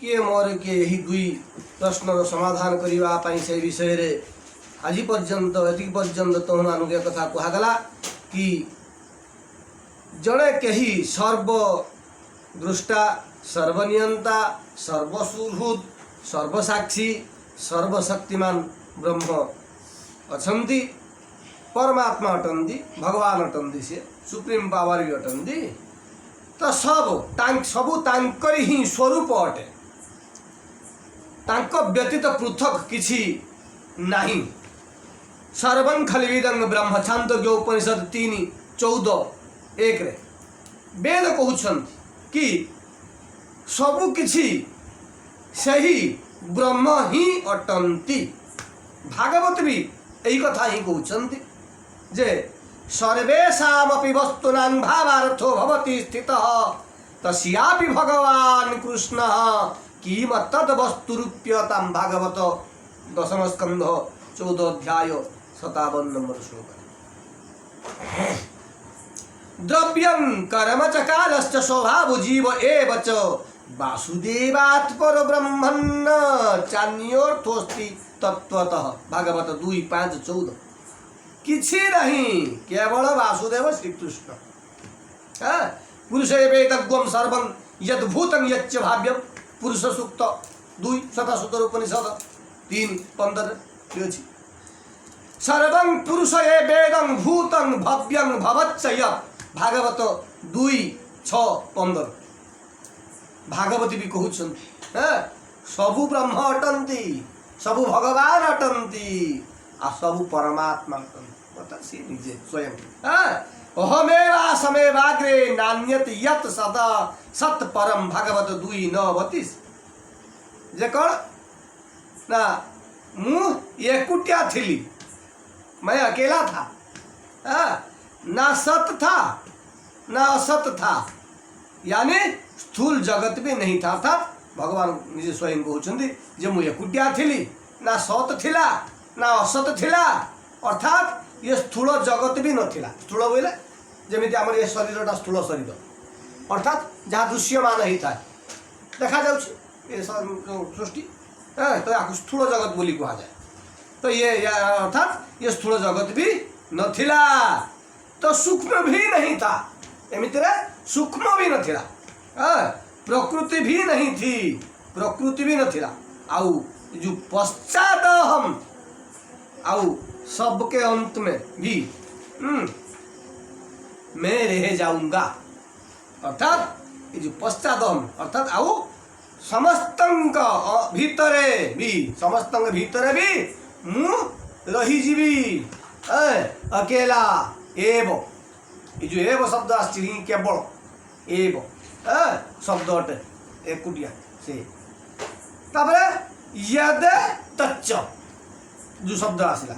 किए मोर के यही दुई प्रश्नर समाधान करने से विषय रे आज पर्यंत एति पर्यंत तुम मानक कथा कहगला कि जड़े कही सर्वदृष्टा सर्वनियंता सर्वसुहृद सर्वसाक्षी सर्वशक्तिमान ब्रह्म अछंती परमात्मा अटंती भगवान अटंती से सुप्रीम पावर भी अटंती तो सबू तांकरी ही स्वरूप अटे तांको व्यतीत पृथक किछि नहीं सर्वं खलविदं ब्रह्म छांदोग्य उपनिषद 3:14-1 रे वेद कहउछंती कि सबु किछि सही ब्रह्म ही अटंती। भागवत भी यही कथा ही कहउछंती जे सर्वेषामपि वस्तूनां भावार्थो भवति स्थितः तस्यापि भगवान कृष्णः किम तद वस्तुरूप्यतां। भागवत 10 स्कंध 14 अध्याय 57 नंबर श्लोक। द्रव्यं कर्म च कालश्च स्वभाव जीव एव च वासुदेवात् परब्रह्मन् चान्योर्थोस्ति तत्त्वतः। भागवत 2:5-14। किछि नहीं केवल वासुदेव श्री कृष्ण। पुरुष वेदज्ञं सर्वं यद्भूतं यच्च भाव्यं। पुरुष सूक्त 2 उपनिषद 3:15 सर्वं पुरुष वेदं भूतं भव्यं भवच्च यत्। भागवत 2:6-15। भागवती भी कहउछन्ति सबु ब्रह्म अटंती सबु भगवान अटंती आ सबु परमात्मा अटंती। सी निजे स्वयं अहमेवासमेवाग्रे नान्यत यत सदा सत परम। भागवत 2:9-32। जे कौन ना मु एकुटिया थिली मैं अकेला था ना सत था ना असत था यानी स्थूल जगत भी नहीं था। अर्थात भगवान निजे स्वयं कहउछन्ति जे मु एकुटिया थिली ना सत थिला ना असत थिला। अर्थात ये स्थूल जगत भी नथिला। स्थूल बोले जमी आम ये शरीरटा स्थूल शरीर अर्थात जहाँ दृश्यमान ही था देखा जाए सृष्टि तो या स्थूल जगत बोली कहा जाए। तो ये अर्थात ये स्थूल जगत भी नथिला तो सूक्ष्म भी नहीं था। एमिति सूक्ष्म भी नथिला प्रकृति भी नहीं थी प्रकृति भी नथिला। आउ जो पश्चात हम आउ सबके अंत में भी मैं रह जाऊंगा। अर्थात ये जो पश्चातम अर्थात आउ समस्तंक भीतरे भी समस्तंक भीतरे भी मु रही जीवी अकेला एव। ये जो एव शब्द आछि केवल एव शब्द अटे एकुटिया से। तापरे यद तच्च जो शब्द आसिला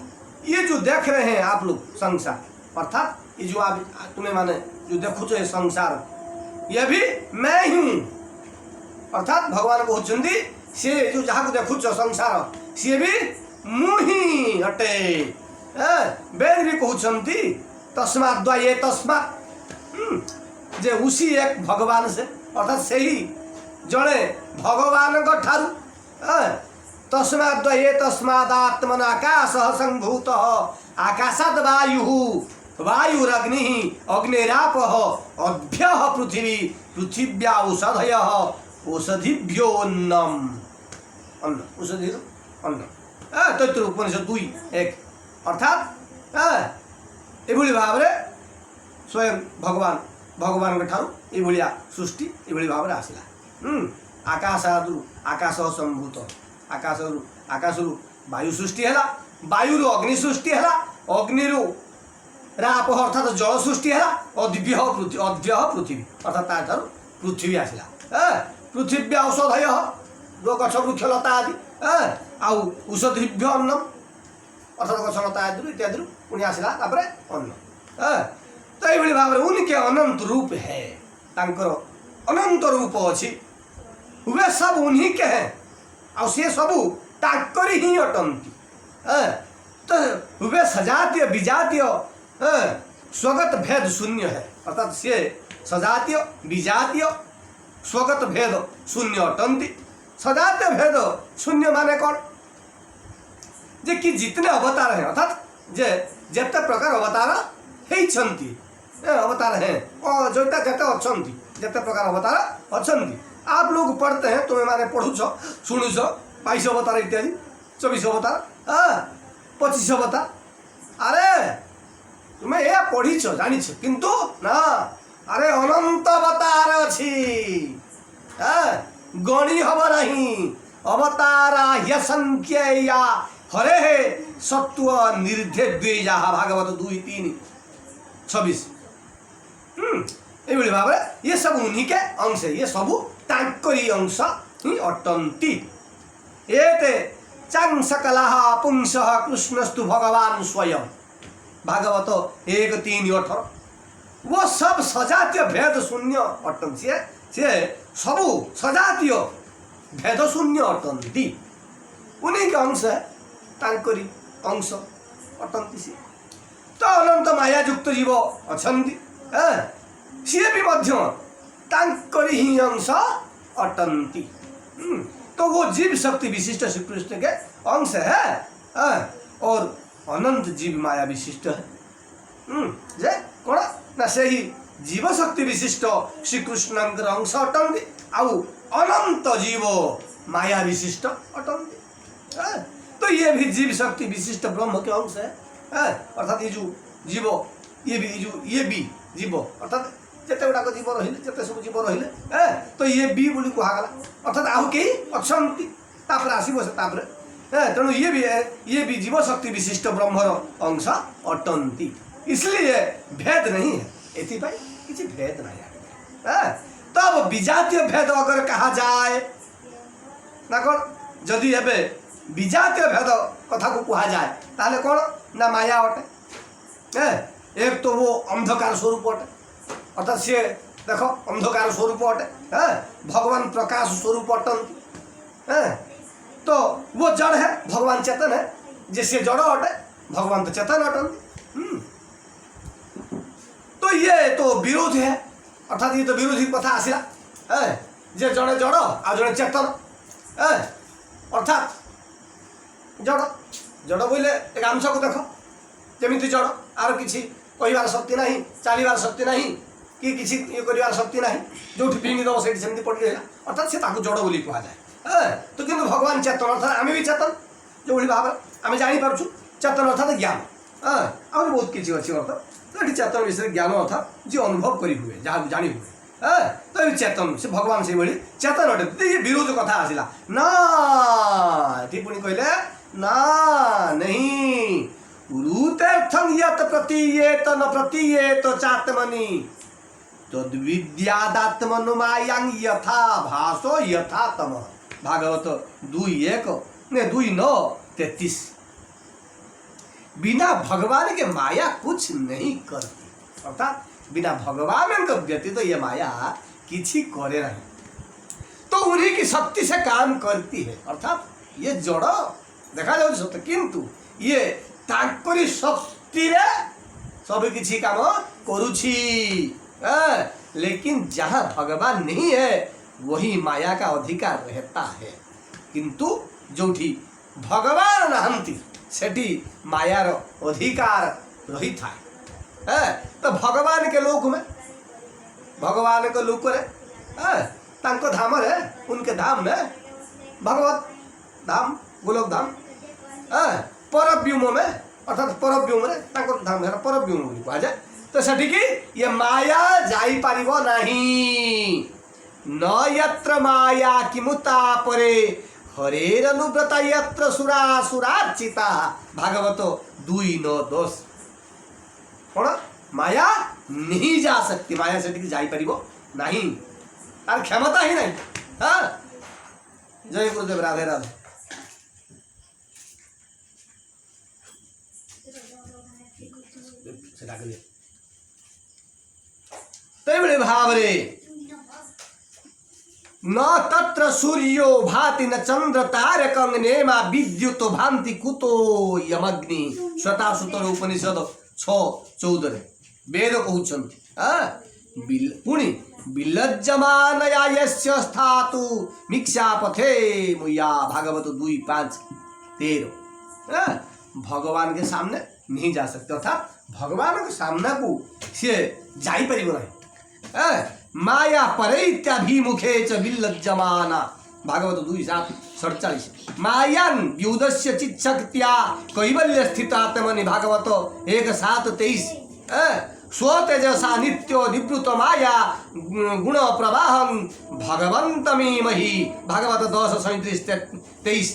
ये जो देख रहे हैं आप लोग संसार अर्थात ये जो आप तुम्हें माने जो देखो ये संसार ये भी मैं हूँ। अर्थात भगवान कहउछन्ति से जो जहाँ को देखुच संसार सी भी मुही अटे। वेद भी कहउछन्ति तस्मात् द्वये तस्मात् जे उसी एक भगवान से अर्थात से ही जड़े भगवान को ठारू तस्मात् द्वये तस्मादात्मन आकाशः संभूतः आकाशात् वायुः वायुरग्निः अग्निरापः अभ्यः पृथिवी पृथिव्या औषधयः औषधिभ्योऽन्नम्। अन्न औषधि अन्न तैत्तरीय उपनिषद 2:1। अर्थात एभली भाव रे स्वयं भगवान के ठारू एभलिया सृष्टि एभली भाव रे आसिला। आकाशादु आकाश संभूत आकाशरु वायु सृष्टि है वायु अग्नि सृष्टि है अग्नि राप अर्थात जल सृष्टि है अद्भ्य पृथ्वी अर्थात तार पृथ्वी आसला। पृथिव्या औषधय जो गछ वृक्ष लता आदि आउ औषधिभ्य अन्न अर्थात गछ लता आदि इत्यादि पुणी आसला अन्न। तो ये भाव में उनके अनंत रूप है तांकर अनंत रूप अच्छी वे सब उन्हीं के हैं और से सबू ताकरी ही अटंती। तो वे सजातीय विजातीय स्वगत भेद शून्य है अर्थात से सजातीय विजातीय स्वगत भेद शून्य अटंती। सजातीय भेद शून्य माने कौन जे कि जितने अवतार हैं अर्थात जे जेते प्रकार अवतार हेइछंती अवतार हैं और जोटा जेते अछंती जेते प्रकार अवतार अछंती आप लोग पढ़ते हैं तुम्हें माने पढ़ुछ शुणुछ 22 अवतार इत्यादि 24 अवतार 25 अवतार अरे तुम्हें यह पढ़ीछ जानिछ किंतु ना अरे अनंत अवतार अछि गणी हब नहीं अवतारा ह्यसंख्यया हरे सत्व निर्धे द्वेजा भागवत 2:3-26 ये भाव ये सब उन्हीं के अंश है ये सब तांकरी अंश ही अटंती एते चांसकलाः पुंसः कृष्णस्तु भगवान स्वयं भागवत 1:3-18 वो सब सजातीय भेद शून्य अटंती से सबू सजातीय भेद शून्य अटंती उन्हीं के अंश है तांकरी अंश अटंती से तो अनंत माया युक्त जीव अछंती सी भी मध्य तांकरी ही अंश अटंती तो वो जीव शक्ति विशिष्ट श्री कृष्ण के अंश है और अनंत जीव माया विशिष्ट है जे कौन ना से ही जीव शक्ति विशिष्ट श्री कृष्ण अंश अटंती आउ अनंत जीव माया विशिष्ट अटंती तो ये भी जीव शक्ति विशिष्ट ब्रह्म के अंश है अर्थात ये जो जीव ये भी जीव अर्थात जेते गुड़ाक जीव रहिले जेते सब जीव रहिले तो ये भी बोली कहगला अर्थात आहु के अछंती तापर आसीबो से तापर तेणु ये भी जीव शक्ति विशिष्ट ब्रह्मर अंश अटंती इसलिए भेद नहीं है एथिपाई किसी भेद नहीं है तब विजातीय भेद अगर कहा जाए ना कौन जदि एबे विजातीय भेद कथा को कहा जाए ताले कौन ना माया अटे एक तो वो अंधकार स्वरूप अटे अर्थात सी देख अंधकार स्वरूप अटे भगवान प्रकाश स्वरूप अटंती तो वो जड़ है भगवान चेतन है जैसे जड़ अटे भगवान तो चेतन अटंती तो ये तो विरोध है अर्थात ये तो विरोधी कथा आसला जे जड़े जड़ आ जड़े चेतन अर्थात जड़ जड़ बोले एक आंश को देख जमी जड़ आर किसी कहबार शक्ति ना चलबार शक्ति ना कि किसी ये कर शक्ति ना जो फिंगी दब से पड़ी रहा अर्थात से जड़ बोली कह जाए तो किंतु भगवान चेतन अर्थात आम भी चेतन जो भाव आम जापर चेतन अर्थात ज्ञान आहुरी बहुत किसी अच्छी अर्थ तो ये चेतन विषय ज्ञान अर्थात जी अनुभव करी हुए जहाँ जानी हुए तो ये चेतन से भगवान से भाई चेतन अटे ये विरोध कथा आसला ना ये पुणी कहले ना नहीं रूतेर्थं यत प्रतीयेत न प्रतीयेत चात्मनि तद्विद्यादात्मनुमायां यथा भासो यथा तम भागवत 2:9-33 बिना भगवान के माया कुछ नहीं करती अर्थात बिना भगवान के व्यतीत तो ये माया किसी करे नहीं तो उन्हीं की शक्ति से काम करती है अर्थात ये जड़ देखा जाए सत्य किंतु ये तांकरी शक्ति रे सब किसी काम करुछि लेकिन जहाँ भगवान नहीं है वही माया का अधिकार रहता है किंतु जोठी भगवान नहंती सेठी मायार अधिकार रही था तो भगवान के लोक में भगवान के लोक रे तांको धाम रे उनके धाम में भगवत धाम गोलोक धाम परव्योम में अर्थात परव्योम रे तांको धाम है परव्योम बोली कहा जाए तो सेठी की ये माया जाई पारिबो नहीं न यत्र माया किमुता परे हरेर अनुव्रता यत्र सुरासुरार्चिता भागवत 2:9-10 कौन माया नहीं जा सकती माया से जाई परिबो नहीं तार क्षमता ही नहीं जय गुरुदेव राधे राधे तैबड़े भाव रे न तत्र सूर्यो भाति न चंद्र तारकं नेमा विद्युत भांति कुतो यमग्नि श्वेतासुतर उपनिषद 6:14 वेद कहउछंती पुणी विलज्जमानया यस्य स्थातु मिक्षा पथे मुया भागवत 2:5-13। भगवान के सामने नहीं जा सकते, अर्थात भगवान के सामने को सी जापर ना। माया परैत्याभिमुखे च विलज्जमाना भागवत 2:47। मायान व्युदस्य चिच्छक्त्या कैवल्य स्थितात्मनि भागवत 1:7-23। स्वतेजसा नित्यो निवृत माया गुण प्रवाहं भगवन्तमीमहि भागवत 10:37-23।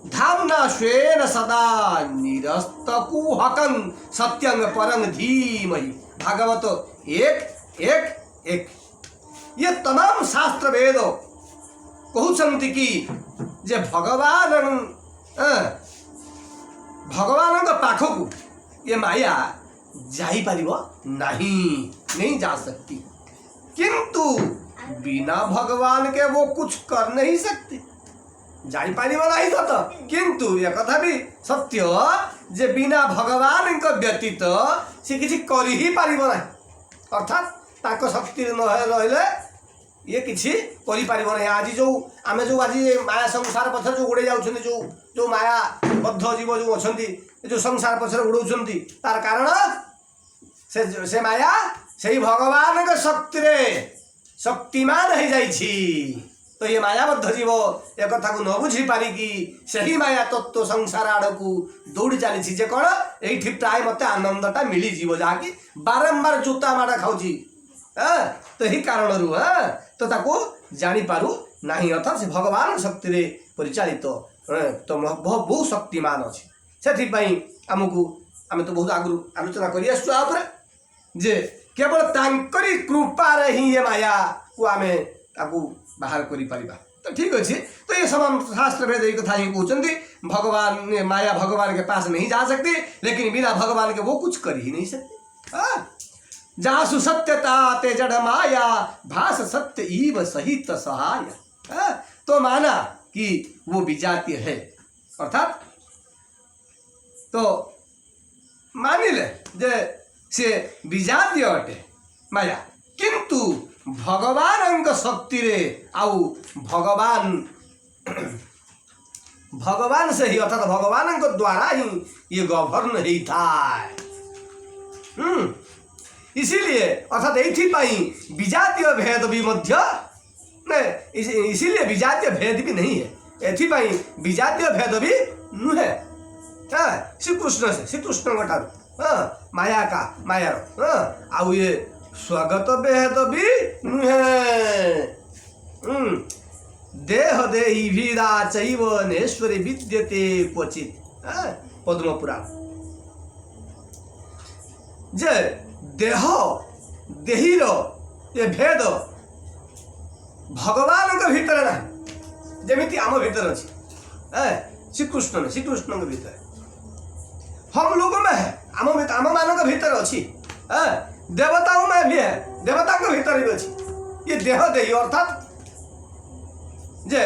धाम्ना स्वेन सदा निरस्तकुहकं सत्यं परं धीमहि भागवत 1:1-1। ये तमाम शास्त्र वेद कहते कि जे भगवान पाखक ये माया जापर नहीं जा सकती, किंतु बिना भगवान के वो कुछ कर नहीं सकती। जापर नहीं तो किंतु ये कथा भी सत्य जे बिना भगवान के व्यतीत से किसी कर ही पार ना, अर्थात ताक शक्ति न रहिले ये किसी नहीं। आज जो आम जो आज माया संसार पछर जो उड़े जाऊँ जो माया बद्ध जीव जो अच्छा जो संसार पछर उड़ाऊँ तार कारण से माया से भगवान के शक्ति शक्तिमान हो जाइछि। तो ये मायाबद्ध जीव एक कथा को न बुझी पारिकी सही माया तत्व संसार आड़ को दौड़ी चली जे कौन ये प्राय मत आनंदटा मिली जीव जहाँकि बारंबार जूता माड़ खाऊँगी। तो यही कारण रू तो ताको जानी पारू नहीं, अर्थात से भगवान शक्ति रे परिचालित तो बहुत शक्तिमान अच्छी से आमको आम तो बहुत आगु आलोचना कर जे केवल तांकरी कृपा रे ही ये माया को आम ताकू बाहर करि परिबा। तो ठीक अच्छे, तो ये समान शास्त्र वेद कथा ही कहते भगवान माया भगवान के पास नहीं जा सकती, लेकिन बिना भगवान के वो कुछ कर ही नहीं सकते। जहाँ सुसत्यता ते जड़ माया भास सत्य इव सहित सहाय। तो माना कि वो विजातीय है, अर्थात तो मानिले जे से विजातीय अटे माया, किंतु भगवान शक्ति रे आउ भगवान से ही अर्थात भगवान द्वारा ही ये गवर्न होता है। इसीलिए अर्थात ये विजातीय भेद भी मध्य इसीलिए विजातीय भेद भी नहीं है, एथिपाई विजातीय भेद भी नुहे। श्री कृष्ण से श्री कृष्ण माया का मायार आउ ये स्वागत भेद भी नुहे। देह देही भीरा चैव नेश्वरी विद्यते क्वचित पद्म पुराण। जे देह देहीर ये भेद भगवान के भीतर ना जमीती आम भीतर अच्छी श्रीकृष्ण में श्रीकृष्ण के भीतर हम लोगों में है, आम मान के भीतर अच्छी देवताओं में भी है, देवता के भीतर भी अच्छी। ये देह देही अर्थात जे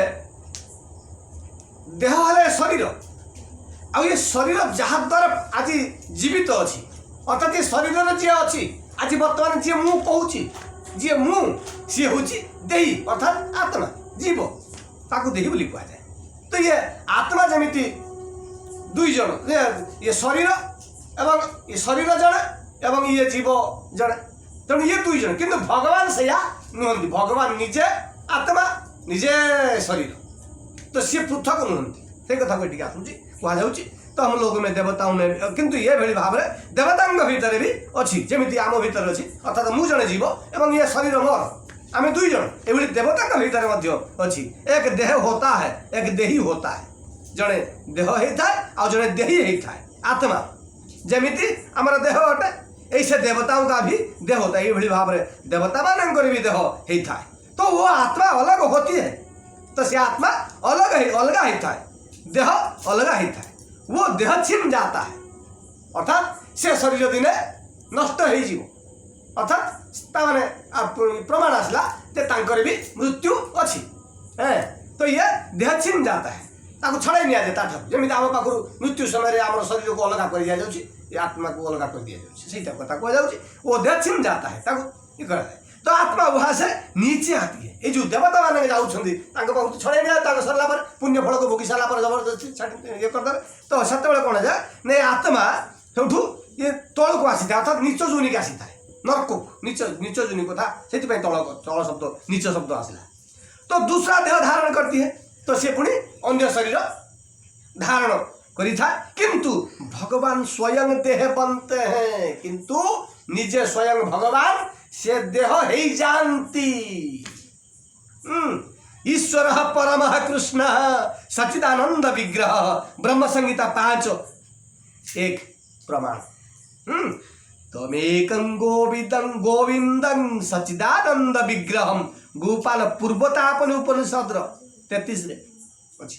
देह है शरीर आ ये शरीर जहाँ द्वारा आज जीवित अच्छी, अर्थात ये शरीर जी अच्छी आज बर्तमान जी मु कहूँ जी मु सी हूँ देही अर्थात आत्मा जीव ताकू देही बोली कह जाए। तो ये आत्मा जमीती दुई जन ये शरीर एवं ये शरीर जड़े एवं ये जीव जड़े, तेणु ये दुई जन किंतु भगवान से नुहंती। भगवान निजे आत्मा निजे शरीर, तो सी पृथक नुहंती से कथा को आसूँ कहुच्छी। तो हम लोग में देवताओं में किंतु ये भली भाव में देवतांग भीतर भी अच्छी जमी आम भीतर अच्छी, अर्थात मु जड़े जीव एवं ये शरीर मोर आम दुई जन ये देवता भीतर अच्छी। एक देह होता है एक देही होता है, जड़े देह होता है और जड़े देही होता है आत्मा जमीती आमर देह अटे ऐसे देवताओं का भी देह होता है। ये भाव में देवता मान भी देह होता है, तो वो आत्मा अलग होती है, तो से आत्मा अलग होता है, देह अलग होता है। वो देह छिन जाता है अर्थात से शरीर दिने नष्ट हो, अर्थात ताने प्रमाण आसला जे तांकर भी मृत्यु अच्छी। तो ये देह छिन जाता है, ताको छड़ाई निया जाता था जमी आम पाखु मृत्यु समय आम शरीर को अलग कर दिया जाउछि, आत्मा को अलग कर दिया जाउछि, सेटा कथा कह जाउछि। वो देह छिन जाता है ताको ये कर तो आत्मा वहां से नीचे आती है। ये जो देवता मैंने जाऊँगी छड़े नहीं सरला पुण्य फल को भोगी सारा जबरदस्ती ये करदे तो से कौन है नहीं आत्मा से ये तल को आसी था अर्थात नीच जोनि की आसी था नरक को नीच जोनि को था से तल शब्द नीच शब्द आसला। तो दूसरा देह धारण करती है तो सी पुणी अन्य शरीर धारण करी था किंतु भगवान स्वयं देह बनते हैं किंतु निजे स्वयं भगवान से देह ही जानती। ईश्वर परम कृष्ण सच्चिदानंद विग्रह ब्रह्म संहिता 5:1 प्रमाण। तमेकं गोविंदं सच्चिदानंद विग्रहम गोपाल पूर्वतापन उपनिषद 33 अच्छी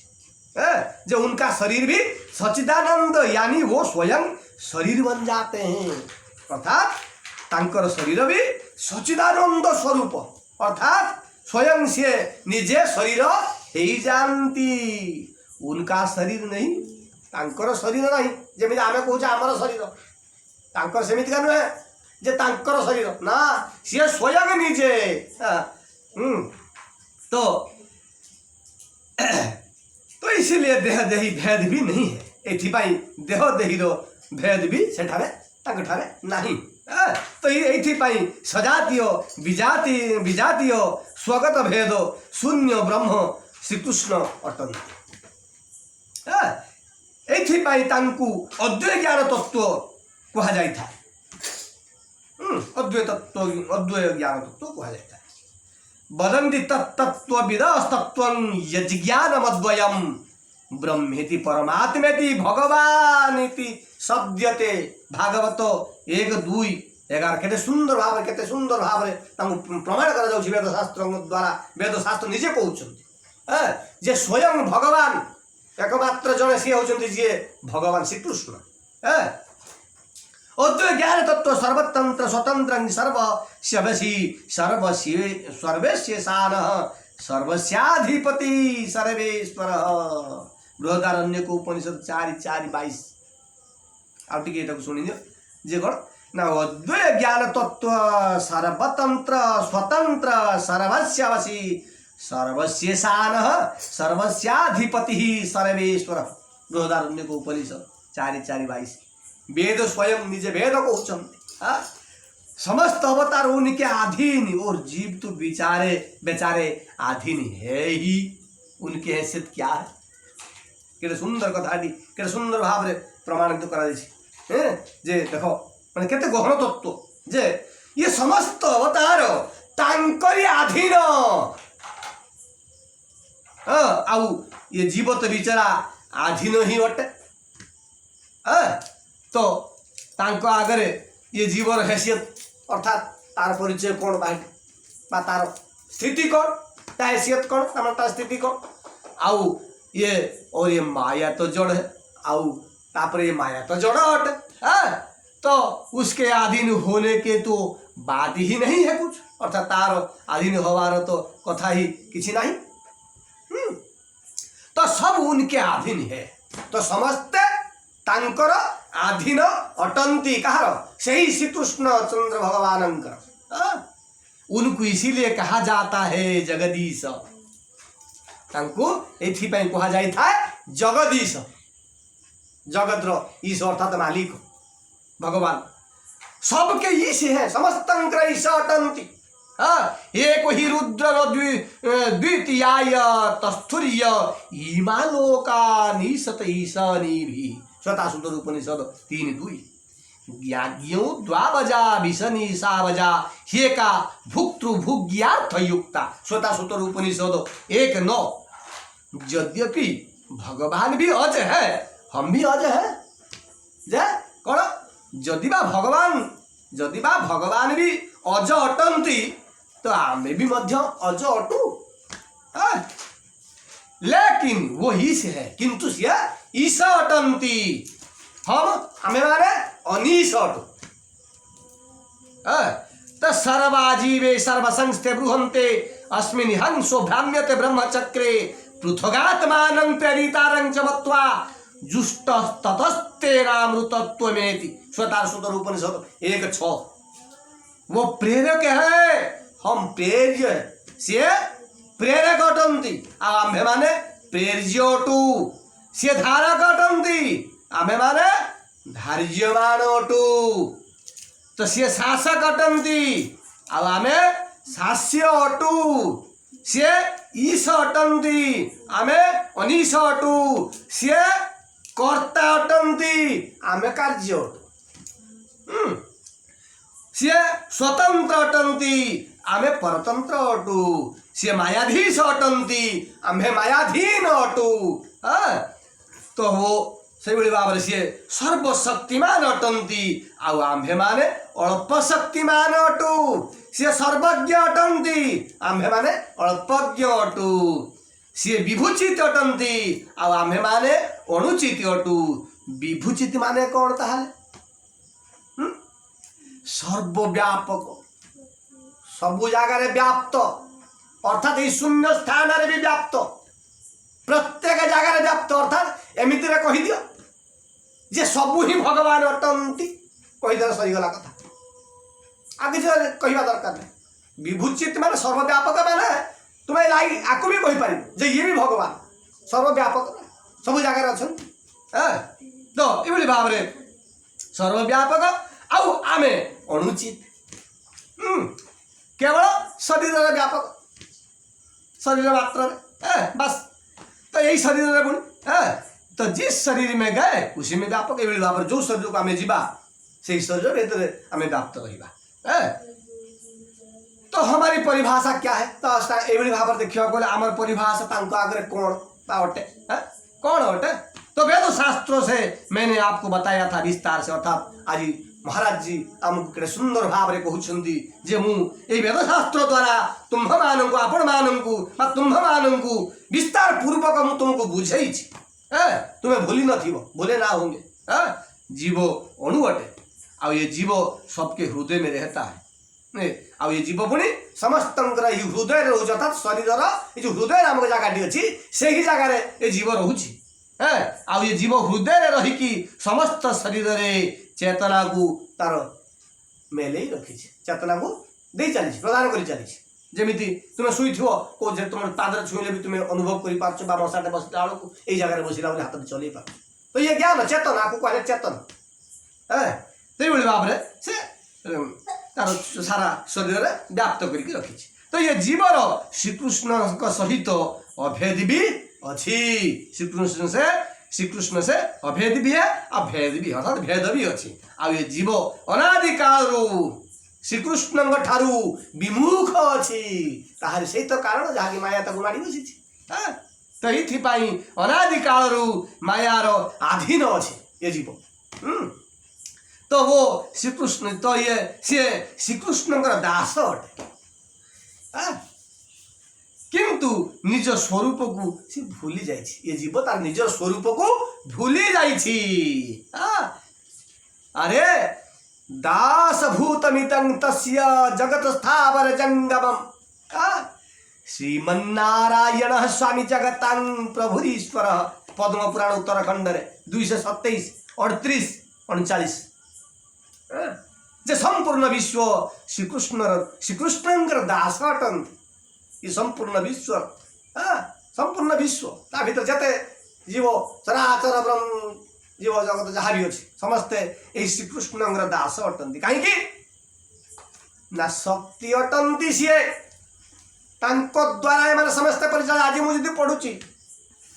जो उनका शरीर भी सच्चिदानंद यानी वो स्वयं शरीर बन जाते हैं अर्थात तांकर शरीर भी सच्चिदानंद स्वरूप अर्थात स्वयं से निजे शरीर ही जानती। उनका शरीर नहीं तांकर शरीर नहीं जमी आम कहे आमर शरीर तांकर सेमितिका नुहे जे तांकर शरीर ना सी स्वयं निजे तो इसीलिए देह देही भेद भी नहीं है एथिपाई देह देहीर भेद भी सेठारे तांकठारे नहीं। तो ये सजातीय विजातीय स्वगत भेद शून्य ब्रह्म श्रीकृष्ण अटंती। एथिपाई तांकु अद्वैत ज्ञान तत्व कहा जाय था। अद्वैत ज्ञान तत्व कहा जाय था। वदन्ति तत्तत्त्वविदस्तत्त्वं यज्ञानमद्वयं ब्रह्मेति परमात्मेति भगवानिति शब्दते। भागवत 1:2-11 केते सुंदर भाव प्रमाण करा जाउछि वेदशास्त्र द्वारा। वेदशास्त्र निजे कहउछन्ति जे स्वयं भगवान एकमात्र जने से होउछन्ति जे भगवान श्रीकृष्ण। अद्वैत ज्ञान तत्व सर्वतंत्र स्वतंत्र सर्वस्यवशी सर्वेश्यसान सर्वस्याधिपति सर्वेश्वर। बृहदारण्य को उपनिषद 4:4-22 आउ टिके एटाको सुनिदियो जे कौन ना अद्वैत ज्ञान तत्व सर्वतंत्र स्वतंत्र सर्वस्यवशी सर्वस्यसान सर्वस्याधिपति सर्वेश्वर। बृहदारण्य को उपनिषद 4:4-22। वेद स्वयं निजे वेद को समस्त अवतार उनके अधीन और जीव तो बेचारे अधीन है ही। उनकी हैसियत क्या है केटे सुंदर कथा केटे सुंदर भाव रे प्रमाणित करा जे देखो माने केते गहन तत्व जे ये समस्त अवतार तांकरी अधीन आउ ये जीव तो बिचारा अधीन ही अटे। तो तांको आगरे ये जीवर हैसियत अर्थात तार परिचय कौन बा तार स्थिति कौन ता हैसियत कौन तार स्थिति कौन आउ ये और ये माया तो जड़ है आउ तापर ये माया तो जड़ हटे। तो उसके अधीन होने के तो बात ही नहीं है कुछ अर्थात तार अधीन होवार तो कथा ही किसी नहीं। तो सब उनके अधीन है तो समस्त तांकर अधीन अटंती कहार से ही श्री कृष्ण चंद्र भगवान उनको इसीलिए कहा जाता है जगदीश। तांको एथिपाई कहा जाय था जगदीश जगतर ईश अर्थात मालिक भगवान सबके ईश है समस्त ईश अटंती। एक ही रुद्र द्वितीयाय तस्थुर्य इमालोका निशत ईशानी भी। श्वेतासुतर उपनिषद 3:2। ज्ञाज्ञो द्वाबजा विशनी सावजा हेका भुक्तृभुज्ञार्थ युक्ता। श्वेतासुतर उपनिषद 1:9। यद्यपि भगवान भी अज है हम भी अज है जे कौन जदिबा भगवान भी अज अटंती तो आमे भी मध्य अज अटू। लेकिन वो ईश है किंतु से ईश अटंती हम हमें माने अनीश अटू। तो सर्वाजीवे सर्वसंस्थे बृहंते अस्मिन् हंसो भ्राम्यते ब्रह्मचक्रे पृथगात्मानं प्रेरितारं च मत्वा जुष्ट ततस्तेनामृतत्वमेति। श्वेतासुतर उपनिषद 1:6। वो प्रेरक है हम प्रेर्य सी प्रेरक अटंती आम्भे माने प्रेर्य अटू सी धारक अटंती आम्भे माने धार्यमान अटू तो सी शासक अटंती आमे शास्य अटू सी ईश अटंती आमे अनीश अटू सी कर्ता अटंती आमे कार्य अटू सी स्वतंत्र अटंती आमे परतंत्र अटू सी मायाधीश अटंती आम्भे मायाधीन अटू तो वो से भाव सी सर्वशक्तिमान अटंती आम्भे माने अल्प शक्तिमान अटू सी सर्वज्ञ अटंती आम्भे माने अल्पज्ञ अटू सी विभूचित अटंती आम्भे माने अनुचित अटू विभूचित माने कौन ताहले सर्वव्यापक सबु जगार व्याप्त अर्थात ये शून्य स्थान भी व्याप्त प्रत्येक जगार व्याप्त अर्थात एमती कही दियो जे सबू ही भगवान अटंती कहीदे सहीगला कथा आगे कहवा दरकार नहीं विभूचित माने सर्वव्यापक माने तुम्हें लाई आपको भी कही पार जे ये भी भगवान सर्वव्यापक सब जगार अच्छा तो ये भाव में सर्वव्यापक आमे अनुचित केवल शरीर व्यापक शरीर मात्र बस तो यही शरीर पुणी तो जिस शरीर में गए उसी में व्यापक ये भाव जो शरीर को आम जीवा से शरीर भीतर आम व्याप्त रहा तो हमारी परिभाषा क्या है तो ये भाव देखा गले आम परिभाषा आगे कौन अटे कौन अटे तो वेद शास्त्रों से मैंने आपको बताया था विस्तार से अर्थात आज महाराज जी आमको केड़े सुंदर भाव में कहउछंदी जे मु ए वेद शास्त्र द्वारा तुम्भ मानंकु आपण मानंकु बा तुम्भ मानंकु विस्तार पूर्वक मु तुमको बुझाई छी तुम्हें भूली न थीबो भूले ना होंगे जीव अणु अटे आ ये जीव सबके हृदय में रहता है आ ये जीव पुणी समस्तंकर ये हृदय रहउछ अर्थात शरीरर ये जो हृदय नामक जगह अच्छी से ही जगह ये जीव रहुछि आ ये जीव हृदय रहीकि समस्त शरीर रे चेतना को तार मेले रखी चेतना को दे चली प्रदान कर चली जमी तुम शुई कौ तुम पादर छुईले भी तुम्हें अनुभव कर पार्छ मशाटे बसला बेलू ये जगह बसला हाथ चल पार तो ये ज्ञान चेतना को कहले चेतन तो भाव में से तार सारा शरीर व्याप्त करके रखी तो ये जीवर श्रीकृष्ण सहित अभेद भी अच्छी श्रीकृष्ण से अभेद भी है अभेद भी अर्थात भेद भी अच्छी आ ये जीव अनादिकाल श्रीकृष्ण ठारू विमुख अच्छी ताहार से तो कारण जहाँकि माया ताको माड़ी बसी तो ये अनादिकाल मायार आधीन अच्छे ये जीव तो वो श्रीकृष्ण तो ये सी श्रीकृष्ण दास अटे किंतु निज स्वरूप को सी भूली जाए ये जीव तार निज स्वरूप को भूली जाए अरे दास भूतमितं तस्य जगत स्थावर जंगमम श्रीमन्नारायण स्वामी जगतां प्रभुरीश्वर पद्म पुराण उत्तराखंड रे 227 38 39 जे संपूर्ण विश्व श्रीकृष्ण दास अटंती ये संपूर्ण विश्व संपूर्ण विश्व ता भीतर जते जीव चराचर ब्रह्म जीव जगत जहाँ भी अच्छे समस्ते यही श्रीकृष्ण दास अटंती कहीं ना शक्ति अटंती सी द्वारा ये समस्ते परिचय आज मुझे पढ़ुची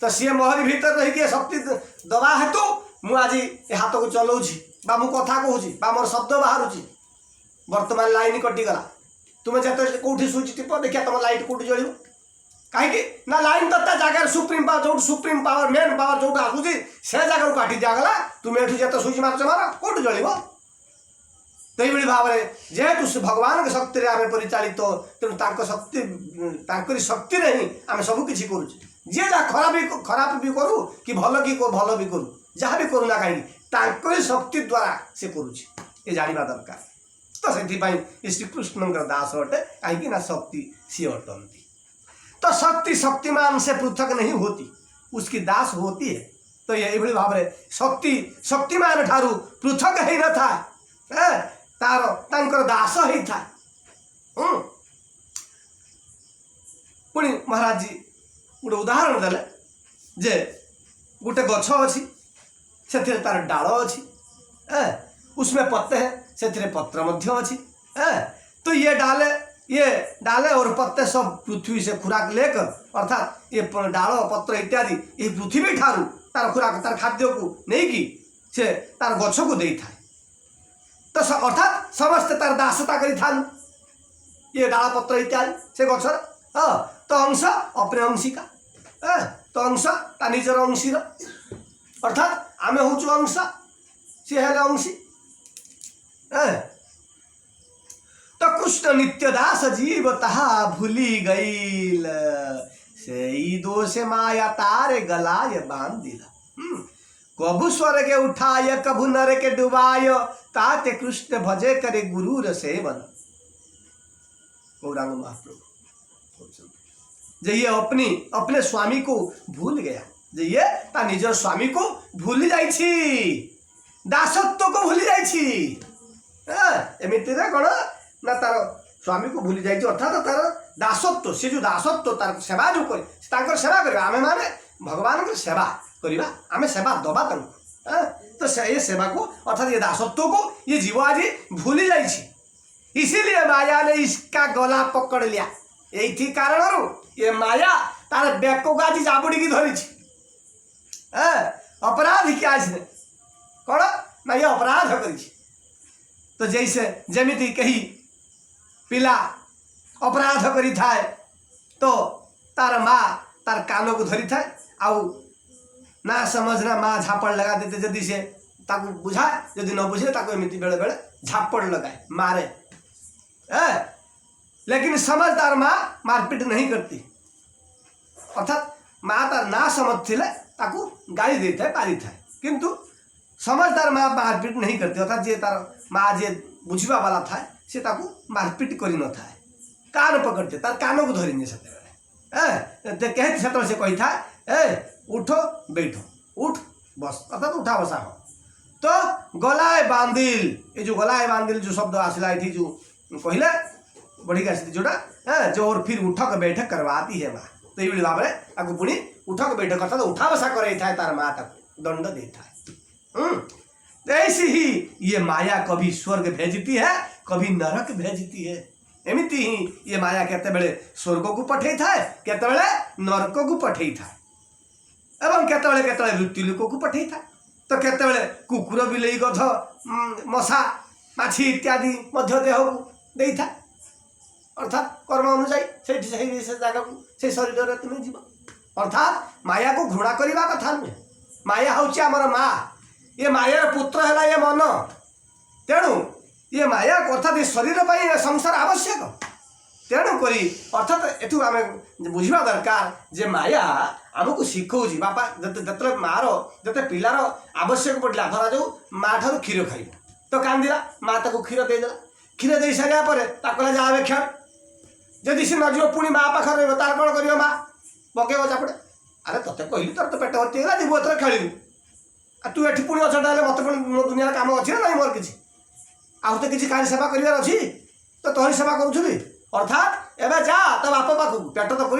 तो सी मोहरी भीतर रही शक्ति दबा हेतु मुझे हाथ को चलाऊँगी बा मु कथा कहूँ मोर शब्द बाहर वर्तमान लाइन कटिगला तुम्हें जिते कौटी स्विच टिप देखिए तुम लाइट कौटी जल कहीं ना लाइन तो जगह सुप्रीम पावर जो सुप्रीम पावर मेन पावर जो आसूँ से जगह को काटी दिगला तुम्हें ये जिते स्विच मार्च मार कौटी जल तो ये भाव में जेहेतु से भगवान के शक्ति आम परिचालित तेणु शक्ति शक्ति ही आम सबकि करुँ जी जहाँ खराब भी करूँ कि भल भी करूँ जहाँ भी करूना कहीं शक्ति द्वारा से करुँचे ये जानवा दरकार तो से श्रीकृष्ण दास अटे कहीं शक्ति सी अटंती तो शक्ति शक्तिमान से पृथक नहीं होती उसकी दास होती है तो ये भाव में शक्ति शक्तिमान ठारू पृथक ही न था तार दास ही था पुणी महाराज जी गोटे उदाहरण देले जे गोटे गछ अच्छी से तार डाल अच्छी उसमें पत्ते हैं से पत्र मध्य अच्छी तो ये डाले और पत्ते सब पृथ्वी से खुराक लेकर अर्थात ये डाल पत्र इत्यादि ये पृथ्वी ठारू तार खुराक तार खाद्य को नहीं कि से तार गछ को दे था तो अर्थात समस्ते तार दासता करी था ये डाल पत्र इत्यादि से गछर तो अंश अपने अंशी का तो अंश ता निजर अंशीर अर्थात आमे हूँ अंश सी है अंशी तो कृष्ण नित्य दास जीव ताहा भूली गईल से दोष माया तारे गलाय बांध दिला कभु स्वर के उठाय कभु नर के डुबाय ताते कृष्ण भजे करे गुरुर सेवन। गौरांग महाप्रभु जे ये अपने स्वामी को भूल गया जे ये ता निज स्वामी को भूली जाइछि दासत्व को भूली जाइछि एमिति रे कोन ना तार स्वामी को भूली जाइछि अर्थात तार दासत्व से जो दासत्व तार सेवा जो करे ताकर सेवा करे आमे माने भगवान को सेवा करिबा आमे सेवा दबा तंक तो ये सेवा को अर्थात ये दासत्व को ये जीव आज भूली जाइछि इसीलिए माया ने इसका गला पकड़ लिया यही कारण ये माया तार बेक को आज जाबुड़ी की धरी अपराध क्या आज कौन ना ये अपराध करी तो जैसे जमीती कही पिला अपराध करी थाए तो तार माँ तार कान को धरी थाए आउ ना समझना माँ झापड़ लगा देते जदि से ताकू बुझाए जदि न बुझे ताकू एमती बेले बेले झापड़ लगाए मारे लेकिन समझदार माँ मारपीट नहीं करती अर्थात माँ तार ना समझ थिले ताकू गाली देता है पारी थाए किंतु समझदार माँ मारपीट नहीं करती अर्थात जे तार माँ जे बुझवा वाला था से ताकू मारपीट करी न था कान पकड़ते तार कान को धरी से कहते से से कही था उठो बैठो उठ बस अर्थात उठा बसा हो तो गलाए बांदिल ये जो गलाए बांदिल जो शब्द आसला ये जो कहले बढ़ी आसी जोटा जो और फिर उठक बैठक करवाती है माँ तो ये भाव में आपको पुणी उठक बैठक अर्थात उठा बसा करे था तार माँ तक दंड देता है ऐसी ही ये माया कभी स्वर्ग भेजती है कभी नरक भेजती है एमती ही ये माया केते बेले स्वर्ग को पठे था केते बेले नरक को पठे था एवं केते बेले मृत्युलोक को पठे था तो केते बेले कुकुर बिलेई गध मशा माछी इत्यादि मध्य देह को दे था अर्थात कर्म अनुसार से जगह को से शरीर में तुम्हें जीव अर्थात माया को घृणा करने कथा नुहे माया हूँ आमर माँ ये मायार पुत्र है ये मन तेणु ये माया अर्थात ये शरीर पर संसार आवश्यक तेणु करी अर्थात एठू आम बुझा दरकार जे माया आमको शिखौची बापा जो मार जो पिलार आवश्यक पड़ा धरा जो माँ ठार क्षीर खाइब तो कांदिला माँ ताको क्षीर देदेला क्षीर दे सारा जाए खेल जदि सी नजो पुणी माँ पाखे रही तार कौन कर माँ पकेब चापड़े अरे तोते कहली तोर तो पेट भर्ती है जीव एथर खेल तू एठी पुणी अच्छा मत मो दुनिया काम अच्छी ना नहीं मोर किसी आउ तो किसी कहीं सेवा करार अच्छी तो तोहरी सेवा करुछी अर्थात एवं जा तो बाप पाख पेट तो कर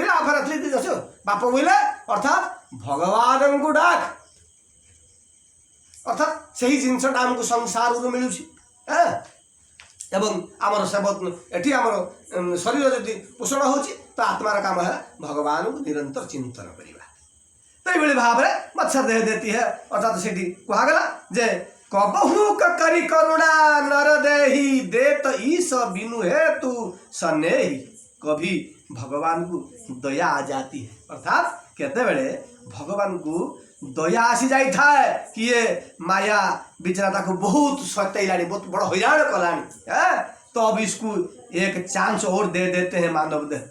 बाप बोले अर्थात भगवान को डाक अर्थात से ही जिनसा आमको संसार मिलूँ एवं आमर सेवक एटी आमर शरीर जदि पोषण हो तो आत्मार काम है भगवान को निरंतर चिंतन करवा तो ये भाव में मत्स्य देह देती है अर्थात से कहगला जे कबहू करी करुणा नर देही देत ईश बिनु है तू सनेही कभी भगवान को दया आ जाती है अर्थात केते बेले भगवान को दया आसी जाई था कि ये माया बिचरा को बहुत सतैलानी बहुत बड़ा हैरान कलानी तो अब इसको एक चांस और दे देते हैं मानव देह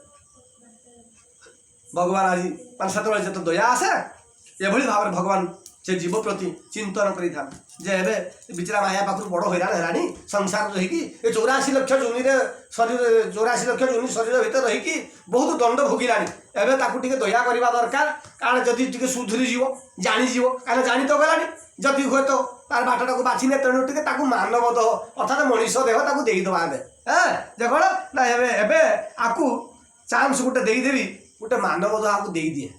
भगवान आज 5-7 बजे तो दया आसे ये भाव में भगवान से जीव प्रति चिंतन करे बिचरा माया पाखु बड़ हैरान है संसार रहीकि 84 लाख जूनि शरीर 84 लाख जूनि शरीर भर रहीकि बहुत दंड भोगिलानी एवं ताकू टे दया करवा दरकार कारण जदि टे सुधुरी जीव जानीज कहीं जानी तो गलानी जदि हुए तो तार बाटटा को बाछी तेणु टे मानव देह अर्थात मनीष देह देदेवा जे कौन ना आकू चांस गोटे देदेवी गोटे मानव देह को दे दिए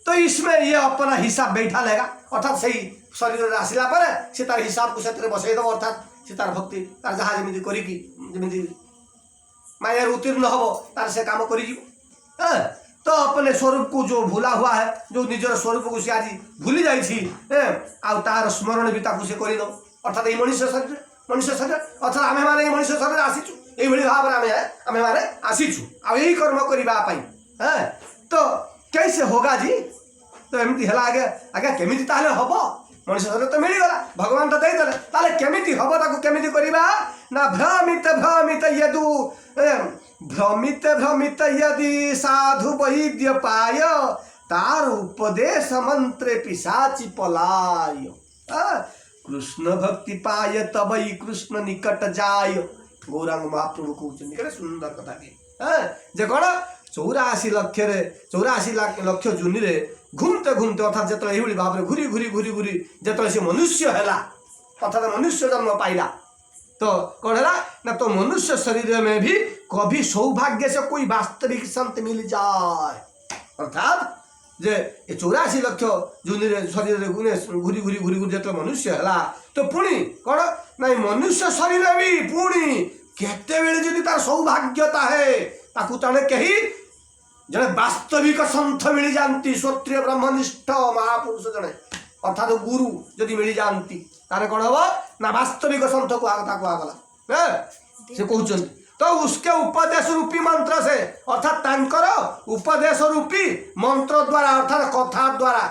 तो इसमें ये अपना हिसाब बैठा लेगा अर्थात से शरीर आसला पर से तार हिसाब को से बसईदेव अर्थात से तार भक्ति तार जहाँ जमी करमी माया उत्तीर्ण हम तार से कम कर तो अपने स्वरूप को जो भूला हुआ है जो निजर स्वरूप को सी आज भूली जाइए तार स्मरण भी से कर अर्थात ये मनुष्य शरीर अर्थात आमे माने मनुष्य शरीर आसीचु ये भाव आमे माने आसीचु आ यही कर्म करने तो कैसे होगा जी तो एमती है आगे आगे केमी हम मनुष्य शरीर तो मिलगला भगवान तो देदेले ताले केमिति हम ताको केमिति करिबा ना भ्रमित भ्रमित यदु भ्रमित भ्रमित यदि साधु वैद्य पाय तार उपदेश मंत्रे पिशाची पलाय कृष्ण भक्ति पाय तबई कृष्ण निकट जाय गौरांग महाप्रभु कहते केते सुंदर कथा के जे कौन 84 लक्ष जूनि रे घूमते घूमते अर्थात जो ये भाव में घूरी घूरी घूरी घूरी जो से मनुष्य है अर्थात मनुष्य जन्म पाइला तो कौन है ना तो मनुष्य शरीर में भी कभी सौभाग्य से कोई वास्तविक संत मिल जाए अर्थात जे 84 लक्ष जूनि रे शरीर रे घूरी घूरी घूरी घूरी जो मनुष्य है तो पुणी कौन ना मनुष्य शरीर भी पुणी केते बेले जदि तार सौभाग्यता है ताकू तणे कही जड़े वास्तविक संत मिल जाती क्षत्रिय ब्रह्मनिष्ठ महापुरुष जड़े अर्थात गुरु जदि मिल जाती तारे कौन हम ना वास्तविक संत को आगला से कहते तो उसके उपदेश रूपी मंत्र से अर्थात उपदेश रूपी मंत्र द्वारा अर्थात कथा द्वारा